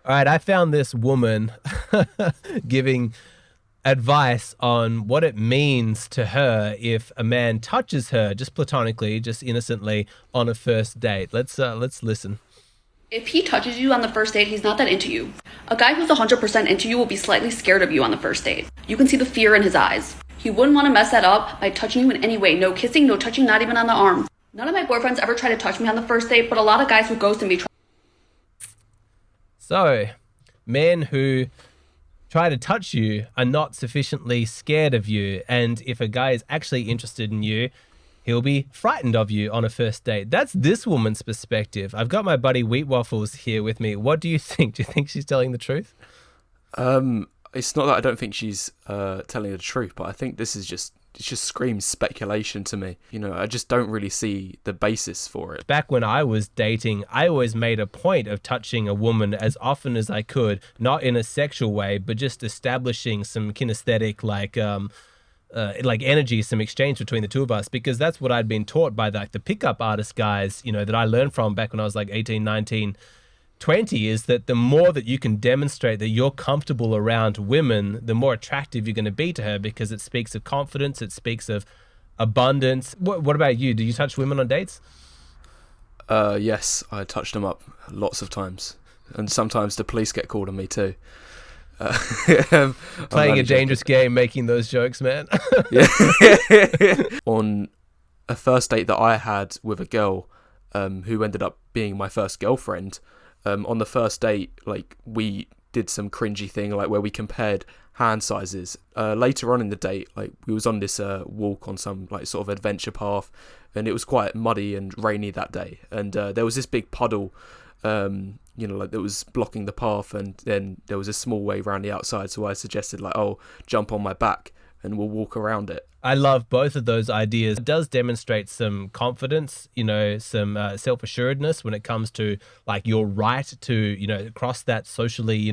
All right, I found this woman giving advice on what it means to her if a man touches her just platonically, just innocently on a first date. Let's listen. If he touches you on the first date, he's not that into you. A guy who's 100% into you will be slightly scared of you on the first date. You can see the fear in his eyes. He wouldn't want to mess that up by touching you in any way. No kissing, no touching, not even on the arm. None of my boyfriends ever try to touch me on the first date, but a lot of guys who ghost me try. So, men who try to touch you are not sufficiently scared of you, and if a guy is actually interested in you, he'll be frightened of you on a first date. That's this woman's perspective. I've got my buddy Wheat Waffles here with me. What do you think? Do you think she's telling the truth? It's not that I don't think she's telling the truth, but I think this is it just screams speculation to me. You know, I just don't really see the basis for it. Back when I was dating, I always made a point of touching a woman as often as I could, not in a sexual way, but just establishing some kinesthetic, like energy, some exchange between the two of us, because that's what I'd been taught by the pickup artist guys, that I learned from back when I was like 18, 19, 20, is that the more that you can demonstrate that you're comfortable around women, the more attractive you're going to be to her, because it speaks of confidence, it speaks of abundance. What about you? Do you touch women on dates? Yes, I touched them up lots of times, and sometimes the police get called on me too. Playing a dangerous game, making those jokes, man. Yeah. On a first date that I had with a girl who ended up being my first girlfriend, on the first date, like, we did some cringy thing, like where we compared hand sizes. Later on in the date, like, we was on this walk on some like sort of adventure path, and it was quite muddy and rainy that day, and there was this big puddle like that was blocking the path, and then there was a small way around the outside, so I suggested, like, oh, jump on my back and we'll walk around it. I love both of those ideas. It does demonstrate some confidence, some self-assuredness when it comes to like your right to, cross that socially,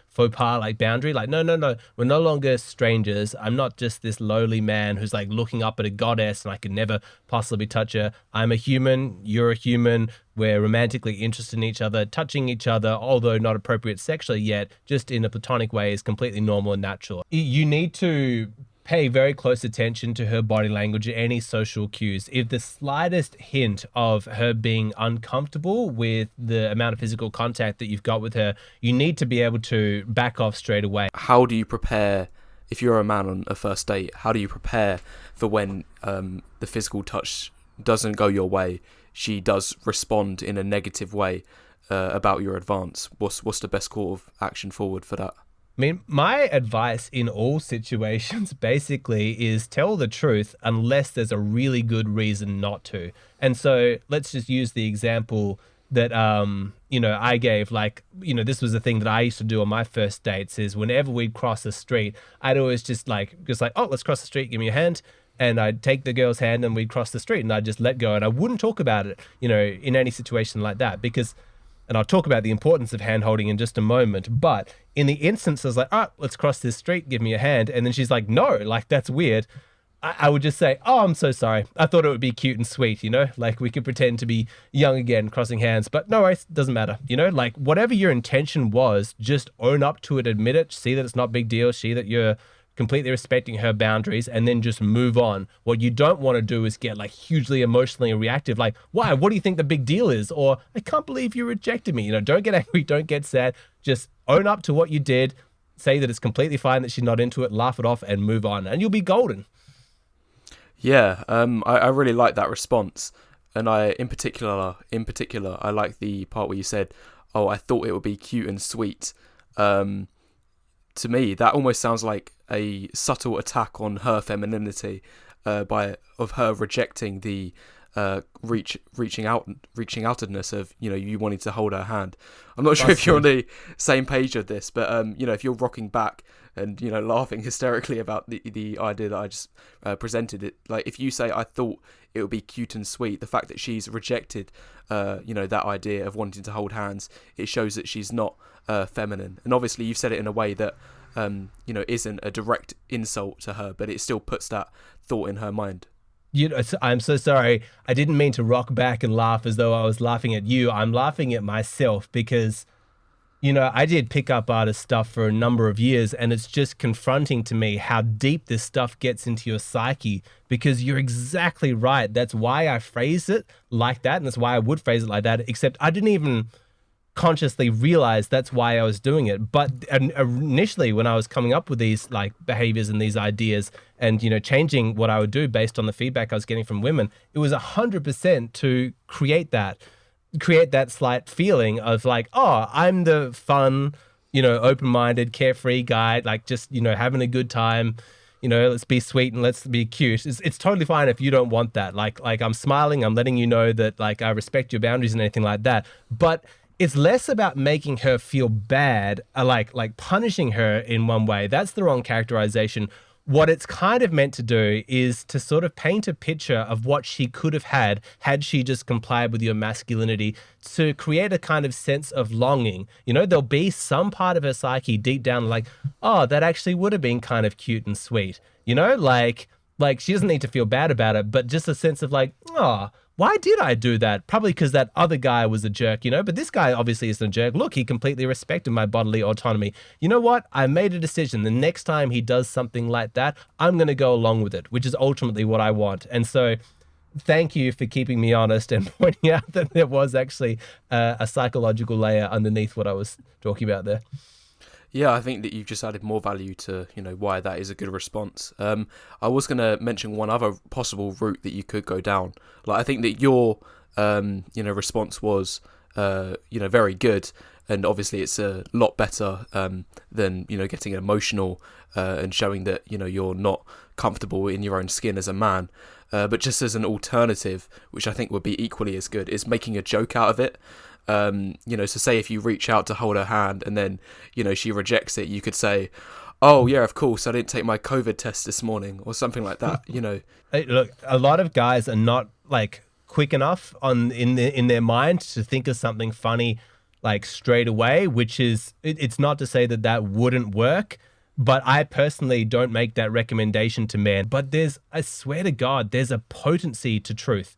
faux pas like boundary. Like, no, we're no longer strangers. I'm not just this lowly man who's like looking up at a goddess and I could never possibly touch her. I'm a human. You're a human. We're romantically interested in each other. Touching each other, although not appropriate sexually yet, just in a platonic way, is completely normal and natural. You need to pay very close attention to her body language and any social cues. If the slightest hint of her being uncomfortable with the amount of physical contact that you've got with her, you need to be able to back off straight away. How do you prepare, if you're a man on a first date, how do you prepare for when the physical touch doesn't go your way, she does respond in a negative way about your advance? What's the best course of action forward for that? I mean, my advice in all situations basically is tell the truth unless there's a really good reason not to. And so let's just use the example that, I gave. Like, this was the thing that I used to do on my first dates, is whenever we'd cross the street, I'd always just like, oh, let's cross the street, give me your hand. And I'd take the girl's hand and we'd cross the street and I'd just let go. And I wouldn't talk about it, in any situation like that, because, and I'll talk about the importance of hand holding in just a moment, but in the instance I was like, oh, let's cross this street, give me a hand. And then she's like, no, like, that's weird. I would just say, oh, I'm so sorry. I thought it would be cute and sweet, like we could pretend to be young again, crossing hands, but no worries, doesn't matter. Like, whatever your intention was, just own up to it, admit it, see that it's not a big deal, see that you're completely respecting her boundaries, and then just move on. What you don't want to do is get like hugely emotionally reactive, like, why? What do you think the big deal is? Or, I can't believe you rejected me. Don't get angry, don't get sad. Just own up to what you did, say that it's completely fine that she's not into it, laugh it off, and move on, and you'll be golden. Yeah, I really like that response, and in particular, I like the part where you said, oh, I thought it would be cute and sweet. To me, that almost sounds like a subtle attack on her femininity, of her rejecting the reaching outedness of you wanting to hold her hand. I'm not sure if you're on the same page of this, but if you're rocking back and laughing hysterically about the idea that I just presented, it, like, if you say I thought it would be cute and sweet, the fact that she's rejected that idea of wanting to hold hands, it shows that she's not feminine. And obviously you've said it in a way that isn't a direct insult to her, but it still puts that thought in her mind. I'm so sorry. I didn't mean to rock back and laugh as though I was laughing at you. I'm laughing at myself, because I did pickup artist stuff for a number of years, and it's just confronting to me how deep this stuff gets into your psyche, because you're exactly right. That's why I phrase it like that, and that's why I would phrase it like that, except I didn't even consciously realize that's why I was doing it. But initially, when I was coming up with these like behaviors and these ideas and, changing what I would do based on the feedback I was getting from women, it was 100% to create that slight feeling of like, oh, I'm the fun, open-minded, carefree guy, like just, having a good time, let's be sweet and let's be cute. It's totally fine if you don't want that. Like I'm smiling, I'm letting you know that like I respect your boundaries and anything like that. But it's less about making her feel bad, like punishing her in one way. That's the wrong characterization. What it's kind of meant to do is to sort of paint a picture of what she could have had she just complied with your masculinity, to create a kind of sense of longing. There'll be some part of her psyche deep down like, oh, that actually would have been kind of cute and sweet. Like she doesn't need to feel bad about it, but just a sense of like, oh, why did I do that? Probably because that other guy was a jerk, but this guy obviously isn't a jerk. Look, he completely respected my bodily autonomy. You know what? I made a decision. The next time he does something like that, I'm going to go along with it, which is ultimately what I want. And so thank you for keeping me honest and pointing out that there was actually a psychological layer underneath what I was talking about there. Yeah, I think that you've just added more value to, why that is a good response. I was going to mention one other possible route that you could go down. Like, I think that your, response was, very good. And obviously it's a lot better than, getting emotional and showing that, you're not comfortable in your own skin as a man. But just as an alternative, which I think would be equally as good, is making a joke out of it. So say if you reach out to hold her hand and then, she rejects it, you could say, oh yeah, of course, I didn't take my COVID test this morning, or something like that, Hey, look, a lot of guys are not like quick enough in their mind to think of something funny like straight away, which is, it's not to say that wouldn't work, but I personally don't make that recommendation to men. But I swear to God, there's a potency to truth.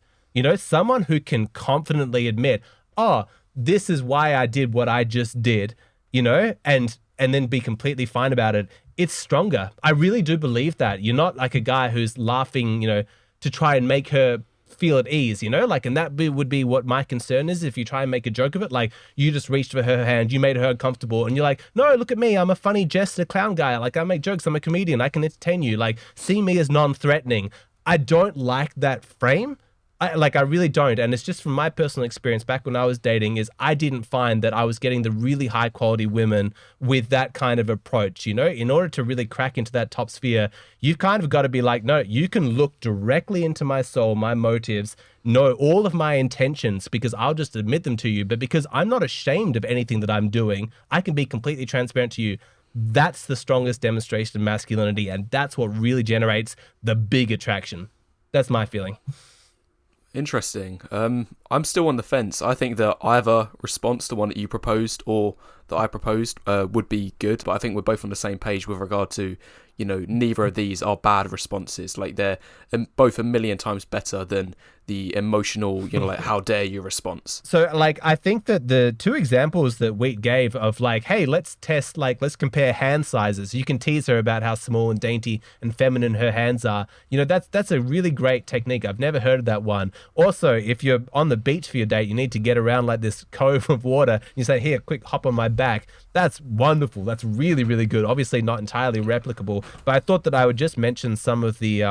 Someone who can confidently admit, oh, this is why I did what I just did, and then be completely fine about it. It's stronger. I really do believe that. You're not like a guy who's laughing, to try and make her feel at ease, and that would be what my concern is. If you try and make a joke of it, like you just reached for her hand, you made her uncomfortable, and you're like, no, look at me, I'm a funny jester clown guy. Like I make jokes, I'm a comedian, I can entertain you. Like see me as non-threatening. I don't like that frame. I really don't. And it's just from my personal experience back when I was dating, is I didn't find that I was getting the really high quality women with that kind of approach. In order to really crack into that top sphere, you've kind of got to be like, no, you can look directly into my soul, my motives, know all of my intentions, because I'll just admit them to you. But because I'm not ashamed of anything that I'm doing, I can be completely transparent to you. That's the strongest demonstration of masculinity. And that's what really generates the big attraction. That's my feeling. Interesting. I'm still on the fence. I think that either response, the one that you proposed or that I proposed, would be good, but I think we're both on the same page with regard to, neither of these are bad responses. Like they're both a million times better than the emotional, like how dare you response. So like, I think that the two examples that Wheat gave of like, hey, let's compare hand sizes. You can tease her about how small and dainty and feminine her hands are. That's a really great technique. I've never heard of that one. Also, if you're on the beach for your date, you need to get around like this cove of water. You say, here, quick, hop on my back. That's wonderful. That's really, really good. Obviously not entirely replicable, but I thought that I would just mention some of the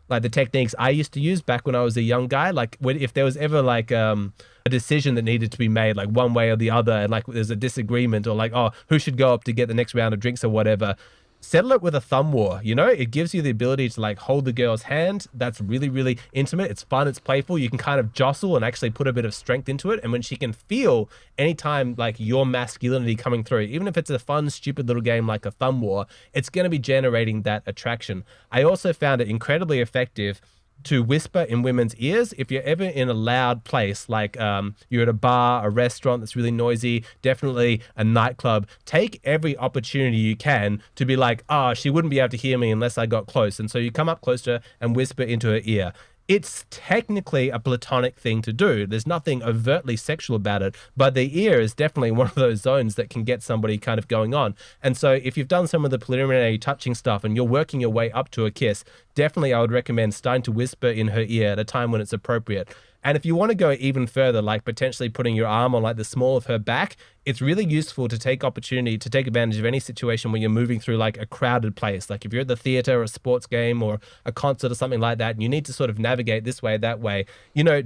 the techniques I used to use back when I was a young guy. Like if there was ever like a decision that needed to be made, like one way or the other, and like there's a disagreement, or like, oh, who should go up to get the next round of drinks or whatever, settle it with a thumb war. It gives you the ability to like hold the girl's hand. That's really, really intimate. It's fun. It's playful. You can kind of jostle and actually put a bit of strength into it. And when she can feel anytime like your masculinity coming through, even if it's a fun, stupid little game like a thumb war, it's going to be generating that attraction. I also found it incredibly effective to whisper in women's ears. If you're ever in a loud place, like you're at a bar, a restaurant that's really noisy, definitely a nightclub, take every opportunity you can to be like, she wouldn't be able to hear me unless I got close. And so you come up close to her and whisper into her ear. it's technically a platonic thing to do. There's nothing overtly sexual about it, but the ear is definitely one of those zones that can get somebody kind of going on. And so if you've done some of the preliminary touching stuff and you're working your way up to a kiss, definitely I would recommend starting to whisper in her ear at a time when it's appropriate. And if you want to go even further, like potentially putting your arm on like the small of her back, it's really useful to take advantage of any situation when you're moving through like a crowded place. Like if you're at the theater or a sports game or a concert or something like that, and you need to sort of navigate this way, that way,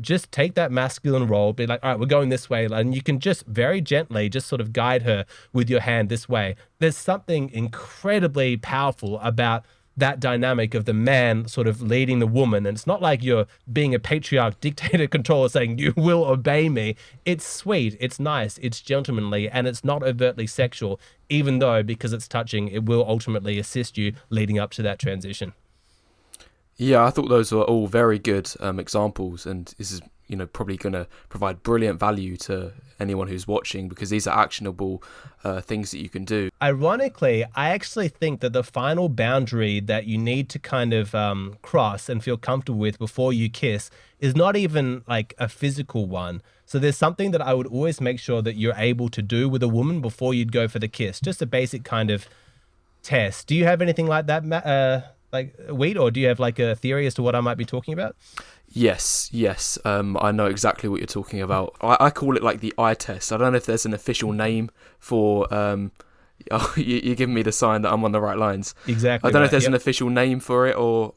just take that masculine role, be like, all right, we're going this way. And you can just very gently just sort of guide her with your hand this way. There's something incredibly powerful about that dynamic of the man sort of leading the woman. And it's not like you're being a patriarch dictator controller saying you will obey me. It's sweet, it's nice, it's gentlemanly, and it's not overtly sexual, even though because it's touching, it will ultimately assist you leading up to that transition. Yeah, I thought those were all very good examples, and this is probably going to provide brilliant value to anyone who's watching, because these are actionable things that you can do. Ironically, I actually think that the final boundary that you need to kind of cross and feel comfortable with before you kiss is not even like a physical one. So there's something that I would always make sure that you're able to do with a woman before you'd go for the kiss. Just a basic kind of test. Do you have anything like that, like Wheat, or do you have like a theory as to what I might be talking about? Yes. I know exactly what you're talking about. I call it like the eye test. I don't know if there's an official name for... you're giving me the sign that I'm on the right lines. Exactly. I don't know if there's an official name for it,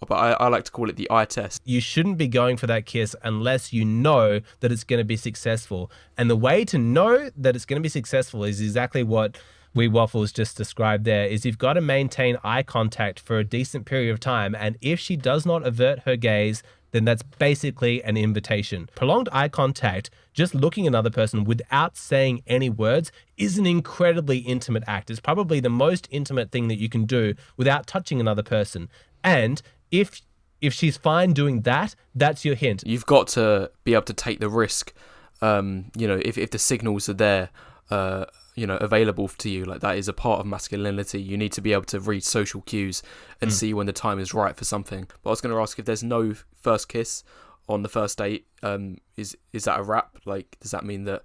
but I like to call it the eye test. You shouldn't be going for that kiss unless you know that it's going to be successful. And the way to know that it's going to be successful is exactly what Waffles just described there, is you've got to maintain eye contact for a decent period of time. And if she does not avert her gaze, then that's basically an invitation. Prolonged eye contact, just looking at another person without saying any words, is an incredibly intimate act. It's probably the most intimate thing that you can do without touching another person. And if she's fine doing that, that's your hint. You've got to be able to take the risk. If the signals are there, available to you, like that is a part of masculinity. You need to be able to read social cues and see when the time is right for something. But I was going to ask, if there's no first kiss on the first date, is that a wrap? Like, does that mean that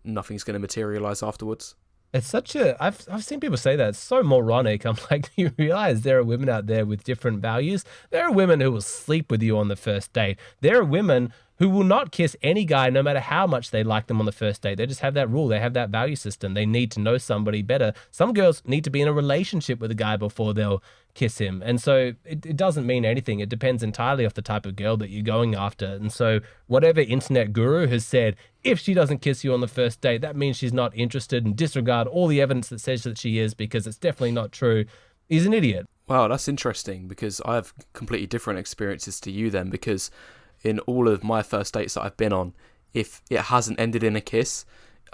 nothing's going to materialize afterwards? It's such a... I've seen people say that. It's so moronic. I'm like, you realize there are women out there with different values? There are women who will sleep with you on the first date. There are women who will not kiss any guy no matter how much they like them on the first date. They just have that rule. They have that value system. They need to know somebody better. Some girls need to be in a relationship with a guy before they'll kiss him. And so it doesn't mean anything. It depends entirely off the type of girl that you're going after. And so whatever internet guru has said, if she doesn't kiss you on the first date, that means she's not interested, and disregard all the evidence that says that she is, because it's definitely not true, is an idiot. Wow, that's interesting, because I have completely different experiences to you then, because in all of my first dates that I've been on, if it hasn't ended in a kiss,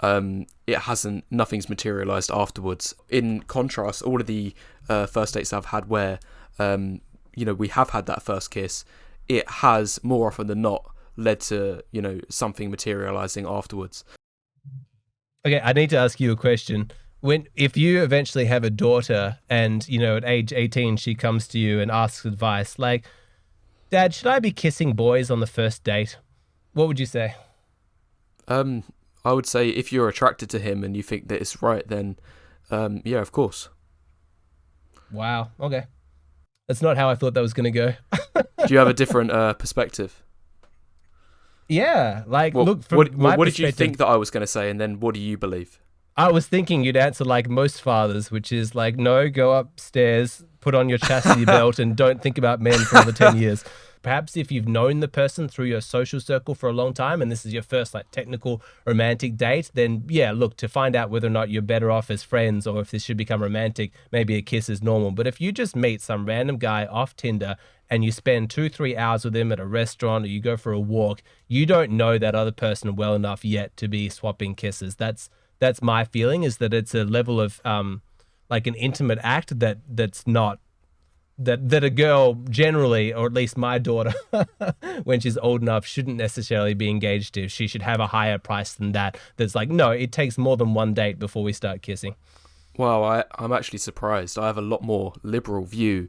nothing's materialized afterwards. In contrast, all of the first dates I've had where, we have had that first kiss, it has more often than not led to, something materializing afterwards. Okay, I need to ask you a question. If you eventually have a daughter and, at age 18, she comes to you and asks advice, like, Dad, should I be kissing boys on the first date? What would you say? I would say if you're attracted to him and you think that it's right, then yeah, of course. Wow. Okay. That's not how I thought that was going to go. Do you have a different perspective? Yeah. Like, look, from what did you think that I was going to say, and then what do you believe? I was thinking you'd answer like most fathers, which is like, no, go upstairs, put on your chastity belt, and don't think about men for another 10 years. Perhaps if you've known the person through your social circle for a long time and this is your first like technical romantic date, then yeah, look, to find out whether or not you're better off as friends or if this should become romantic, maybe a kiss is normal. But if you just meet some random guy off Tinder and you spend 2-3 hours with him at a restaurant or you go for a walk, you don't know that other person well enough yet to be swapping kisses. That's my feeling, is that it's a level of like an intimate act that's not that a girl generally, or at least my daughter, when she's old enough, shouldn't necessarily be engaged to. She should have a higher price than that. That's like, no, it takes more than one date before we start kissing. Wow, I'm actually surprised. I have a lot more liberal view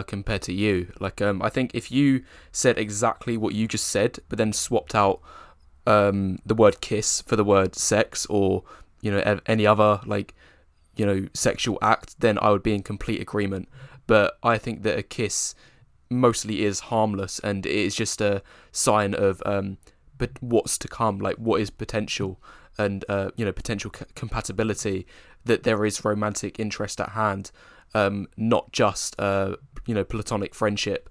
compared to you. Like, I think if you said exactly what you just said, but then swapped out the word kiss for the word sex, or any other like sexual act, then I would be in complete agreement. But I think that a kiss mostly is harmless, and it is just a sign of but what's to come, like what is potential, and potential compatibility, that there is romantic interest at hand, not just platonic friendship,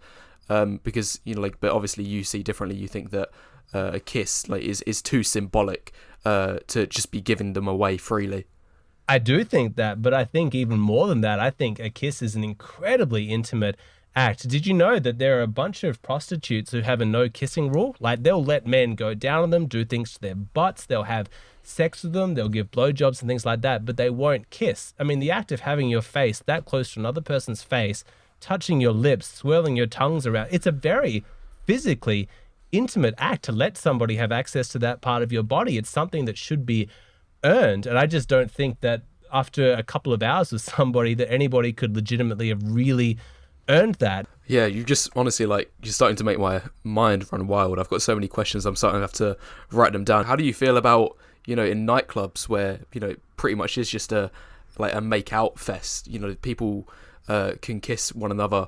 because but obviously you see differently. You think that a kiss like is too symbolic to just be giving them away freely. I do think that, but I think even more than that, I think a kiss is an incredibly intimate act. Did you know that there are a bunch of prostitutes who have a no kissing rule? Like, they'll let men go down on them, do things to their butts, they'll have sex with them, they'll give blowjobs and things like that, but they won't kiss. I mean, the act of having your face that close to another person's face, touching your lips, swirling your tongues around, it's a very physically intimate act to let somebody have access to that part of your body. It's something that should be earned, and I just don't think that after a couple of hours with somebody that anybody could legitimately have really earned that. Yeah, you just honestly, like, you're starting to make my mind run wild. I've got so many questions, I'm starting to have to write them down. How do you feel about in nightclubs where pretty much is just a make out fest? People can kiss one another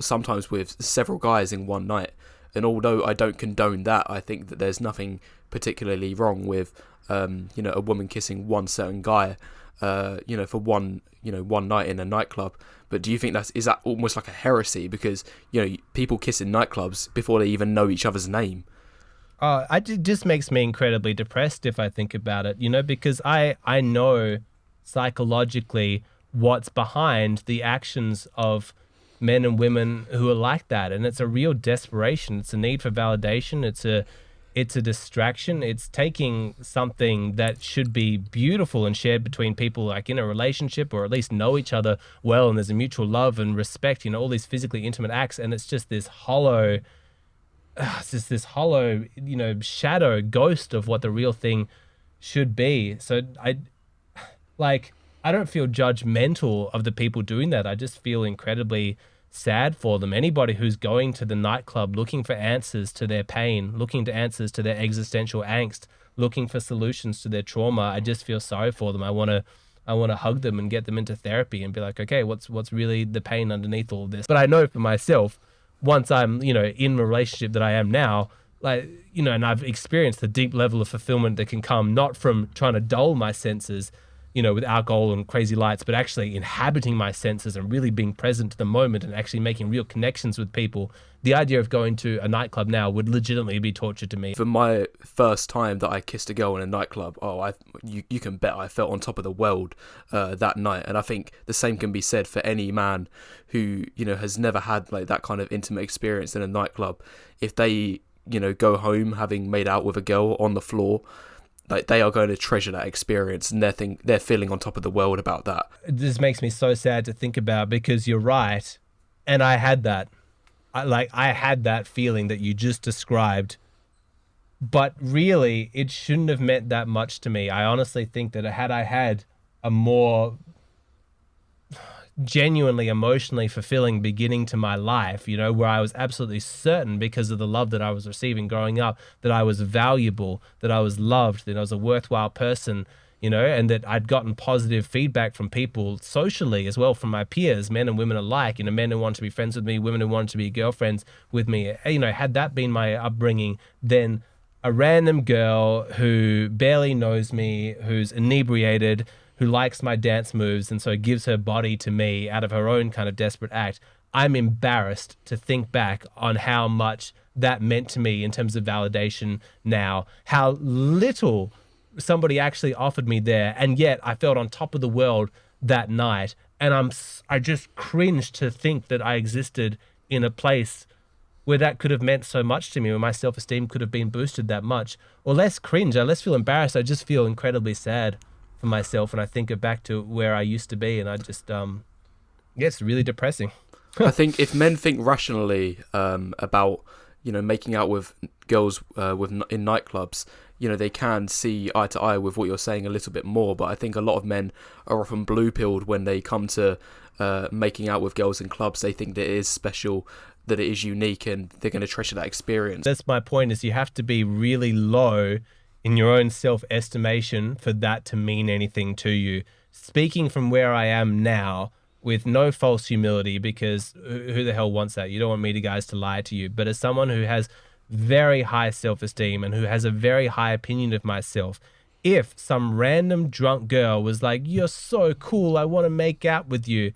sometimes with several guys in one night, and although I don't condone that, I think that there's nothing particularly wrong with a woman kissing one certain guy for one night in a nightclub. But do you think is that almost like a heresy, because people kiss in nightclubs before they even know each other's name? It just makes me incredibly depressed if I think about it, because I know psychologically what's behind the actions of men and women who are like that, and it's a real desperation. It's a need for validation. It's a distraction. It's taking something that should be beautiful and shared between people, like in a relationship, or at least know each other well, and there's a mutual love and respect, all these physically intimate acts, and it's just this hollow, shadow ghost of what the real thing should be. So I don't feel judgmental of the people doing that. I just feel incredibly sad for them. Anybody who's going to the nightclub looking for answers to their pain, looking to answers to their existential angst, looking for solutions to their trauma, I just feel sorry for them. I want to hug them and get them into therapy and be like, okay, what's really the pain underneath all of this? But I know for myself, once I'm, in a relationship that I am now, and I've experienced the deep level of fulfillment that can come not from trying to dull my senses, with alcohol and crazy lights, but actually inhabiting my senses and really being present to the moment and actually making real connections with people. The idea of going to a nightclub now would legitimately be torture to me. For my first time that I kissed a girl in a nightclub, you can bet I felt on top of the world that night. And I think the same can be said for any man who, has never had like that kind of intimate experience in a nightclub. If they, go home having made out with a girl on the floor, like, they are going to treasure that experience, and they're feeling on top of the world about that. This makes me so sad to think about, because you're right, and I had that. I had that feeling that you just described, but really, it shouldn't have meant that much to me. I honestly think that had I had a more genuinely emotionally fulfilling beginning to my life, where I was absolutely certain, because of the love that I was receiving growing up, that I was valuable, that I was loved, that I was a worthwhile person, and that I'd gotten positive feedback from people socially as well, from my peers, men and women alike, men who wanted to be friends with me, women who wanted to be girlfriends with me. Had that been my upbringing, then a random girl who barely knows me, who's inebriated, who likes my dance moves, and so gives her body to me out of her own kind of desperate act, I'm embarrassed to think back on how much that meant to me in terms of validation now, how little somebody actually offered me there, and yet I felt on top of the world that night, and I just cringe to think that I existed in a place where that could have meant so much to me, where my self-esteem could have been boosted that much. Or less cringe, I less feel embarrassed, I just feel incredibly sad for myself when I think back to where I used to be, and I just it's really depressing. I think if men think rationally about making out with girls in nightclubs, they can see eye to eye with what you're saying a little bit more. But I think a lot of men are often blue-pilled when they come to making out with girls in clubs. They think that it is special, that it is unique, and they're going to treasure that experience. That's my point, is you have to be really low in your own self-estimation for that to mean anything to you. Speaking from where I am now, with no false humility, because who the hell wants that? You don't want me guys to lie to you. But as someone who has very high self-esteem and who has a very high opinion of myself, if some random drunk girl was like, "You're so cool, I want to make out with you,"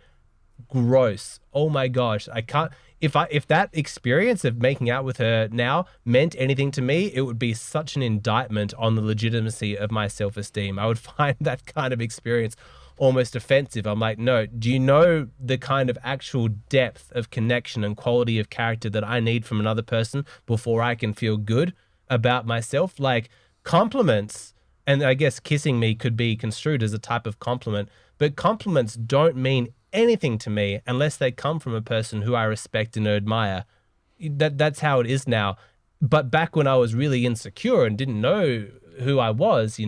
gross. Oh my gosh, I can't. If that experience of making out with her now meant anything to me, it would be such an indictment on the legitimacy of my self-esteem. I would find that kind of experience almost offensive. I'm like, no, do you know the kind of actual depth of connection and quality of character that I need from another person before I can feel good about myself? Like, compliments, and I guess kissing me could be construed as a type of compliment, but compliments don't mean anything to me unless they come from a person who I respect and admire. That's how it is now. But back when I was really insecure and didn't know who I was,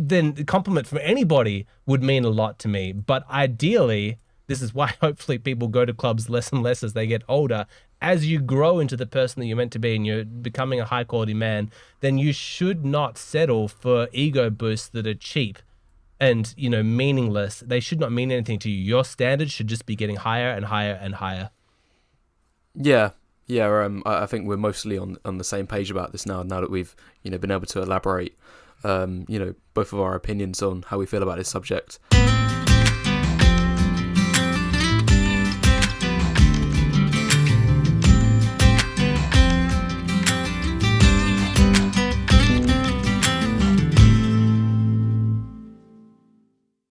then the compliment from anybody would mean a lot to me. But ideally, this is why hopefully people go to clubs less and less as they get older. As you grow into the person that you're meant to be and you're becoming a high quality man, then you should not settle for ego boosts that are cheap and, meaningless. They should not mean anything to you. Your standards should just be getting higher and higher and higher. Yeah. I think we're mostly on the same page about this now that we've, been able to elaborate, both of our opinions on how we feel about this subject.